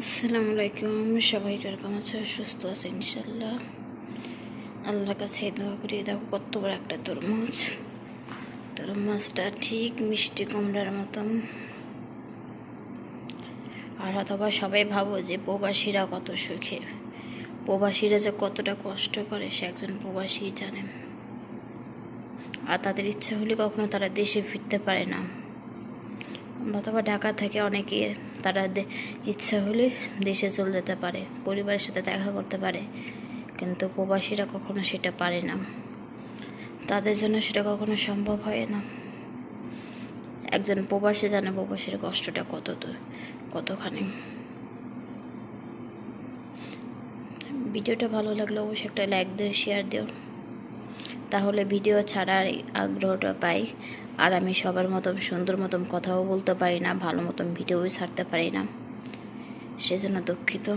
আসসালামু আলাইকুম। সবাই কেমন আছে? সুস্থ আছে ইনশাল্লাহ। আল্লাহর কাছে দোয়া করি। দেখো কত বড় একটা তরমুজ। তরমুজটা ঠিক মিষ্টি কুমড়ার মতন। আর অথবা সবাই ভাবো যে প্রবাসীরা কত সুখে, প্রবাসীরা যে কতটা কষ্ট করে সে একজন প্রবাসী জানেন। আর তাদের ইচ্ছা হলে কখনো তারা দেশে ফিরতে পারে না, অথবা ঢাকা থেকে অনেকে তারা ইচ্ছা হলে দেশে চলে যেতে পারে, পরিবারের সাথে দেখা করতে পারে, কিন্তু প্রবাসীরা কখনো সেটা পারে না। তাদের জন্য সেটা কখনো সম্ভব হয় না। একজন প্রবাসী জানে প্রবাসীর কষ্টটা কতখানি। ভিডিওটা ভালো লাগলে অবশ্যই একটা লাইক দিও, শেয়ার দিও, তাহলে ভিডিও ছাড়ার আগ্রহটা পাই। আর আমি সবার মতন সুন্দর মতন কথাও বলতে পারি না, ভালো মতন ভিডিওই ছাড়তে পারি না, সেজন্য দুঃখিত।